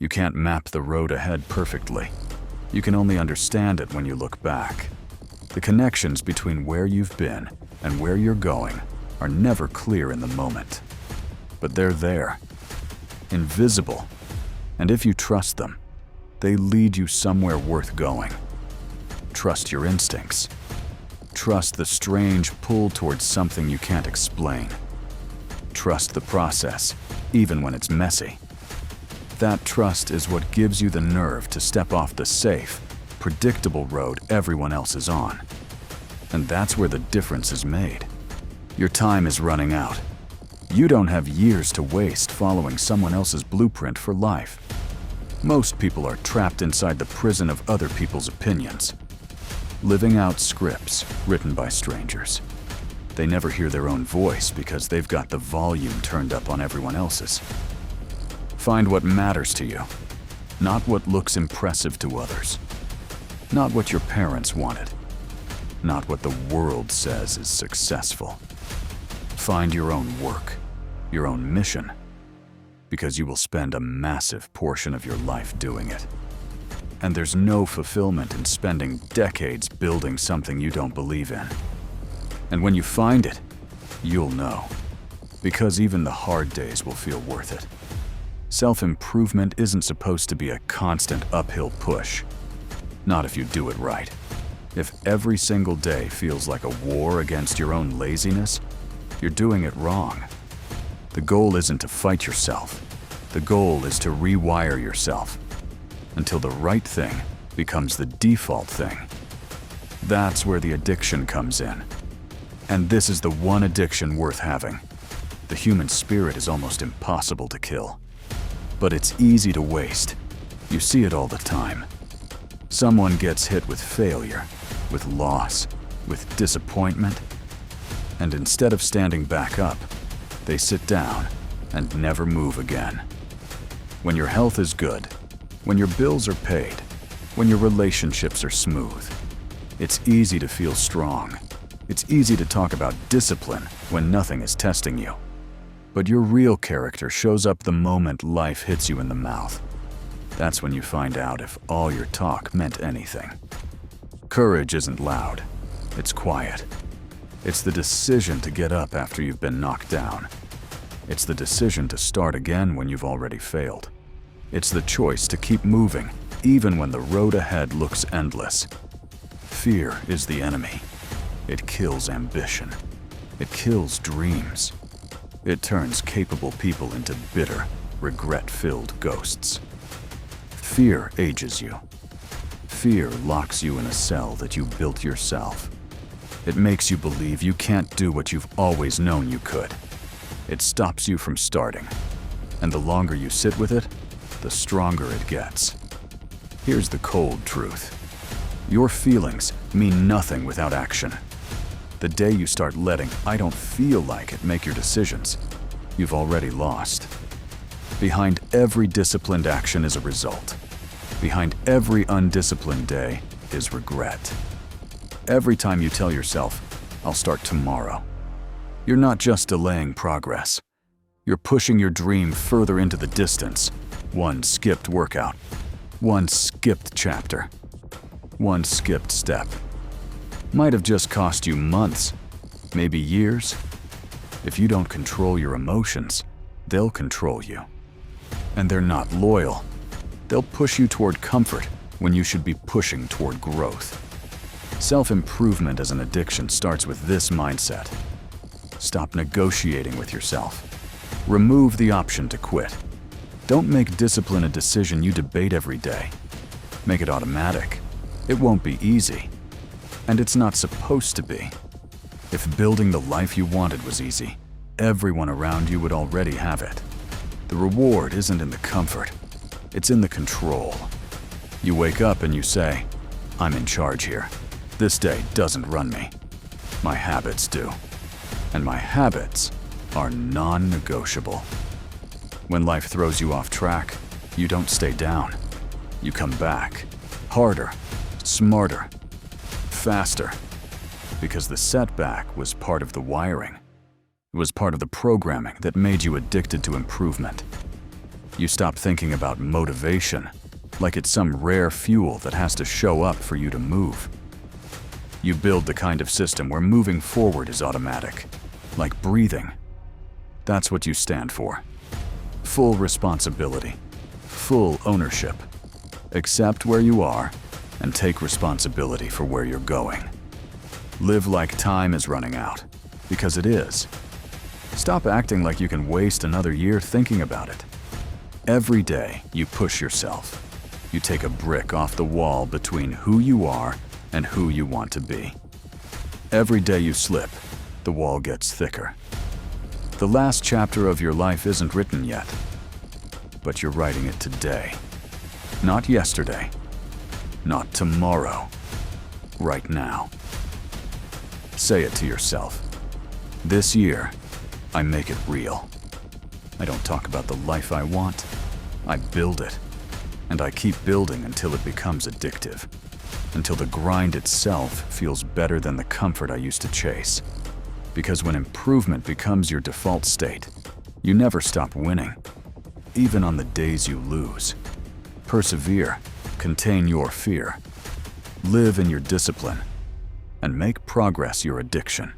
You can't map the road ahead perfectly. You can only understand it when you look back. The connections between where you've been and where you're going are never clear in the moment. But they're there, invisible, and if you trust them, they lead you somewhere worth going. Trust your instincts. Trust the strange pull towards something you can't explain. Trust the process, even when it's messy. That trust is what gives you the nerve to step off the safe, predictable road everyone else is on. And that's where the difference is made. Your time is running out. You don't have years to waste following someone else's blueprint for life. Most people are trapped inside the prison of other people's opinions, living out scripts written by strangers. They never hear their own voice because they've got the volume turned up on everyone else's. Find what matters to you, not what looks impressive to others, not what your parents wanted, not what the world says is successful. Find your own work, your own mission, because you will spend a massive portion of your life doing it. And there's no fulfillment in spending decades building something you don't believe in. And when you find it, you'll know, because even the hard days will feel worth it. Self-improvement isn't supposed to be a constant uphill push. Not if you do it right. If every single day feels like a war against your own laziness, you're doing it wrong. The goal isn't to fight yourself. The goal is to rewire yourself until the right thing becomes the default thing. That's where the addiction comes in. And this is the one addiction worth having. The human spirit is almost impossible to kill. But it's easy to waste. You see it all the time. Someone gets hit with failure, with loss, with disappointment, and instead of standing back up, they sit down and never move again. When your health is good, when your bills are paid, when your relationships are smooth, it's easy to feel strong. It's easy to talk about discipline when nothing is testing you. But your real character shows up the moment life hits you in the mouth. That's when you find out if all your talk meant anything. Courage isn't loud, it's quiet. It's the decision to get up after you've been knocked down. It's the decision to start again when you've already failed. It's the choice to keep moving, even when the road ahead looks endless. Fear is the enemy. It kills ambition. It kills dreams. It turns capable people into bitter, regret-filled ghosts. Fear ages you. Fear locks you in a cell that you built yourself. It makes you believe you can't do what you've always known you could. It stops you from starting. And the longer you sit with it, the stronger it gets. Here's the cold truth. Your feelings mean nothing without action. The day you start letting "I don't feel like it" make your decisions, you've already lost. Behind every disciplined action is a result. Behind every undisciplined day is regret. Every time you tell yourself, "I'll start tomorrow," you're not just delaying progress. You're pushing your dream further into the distance. One skipped workout, one skipped chapter, one skipped step. Might have just cost you months, maybe years. If you don't control your emotions, they'll control you. And they're not loyal. They'll push you toward comfort when you should be pushing toward growth. Self-improvement as an addiction starts with this mindset. Stop negotiating with yourself. Remove the option to quit. Don't make discipline a decision you debate every day. Make it automatic. It won't be easy. And it's not supposed to be. If building the life you wanted was easy, everyone around you would already have it. The reward isn't in the comfort. It's in the control. You wake up and you say, "I'm in charge here. This day doesn't run me. My habits do. And my habits are non-negotiable." When life throws you off track, you don't stay down. You come back, harder, smarter, faster, because the setback was part of the wiring. It was part of the programming that made you addicted to improvement. You stop thinking about motivation like it's some rare fuel that has to show up for you to move. You build the kind of system where moving forward is automatic, like breathing. That's what you stand for. Full responsibility, full ownership. Accept where you are and take responsibility for where you're going. Live like time is running out, because it is. Stop acting like you can waste another year thinking about it. Every day, you push yourself. You take a brick off the wall between who you are and who you want to be. Every day you slip, the wall gets thicker. The last chapter of your life isn't written yet, but you're writing it today. Not yesterday, not tomorrow, right now. Say it to yourself. This year, I make it real. I don't talk about the life I want, I build it. And I keep building until it becomes addictive. Until the grind itself feels better than the comfort I used to chase. Because when improvement becomes your default state, you never stop winning, even on the days you lose. Persevere, contain your fear, live in your discipline, and make progress your addiction.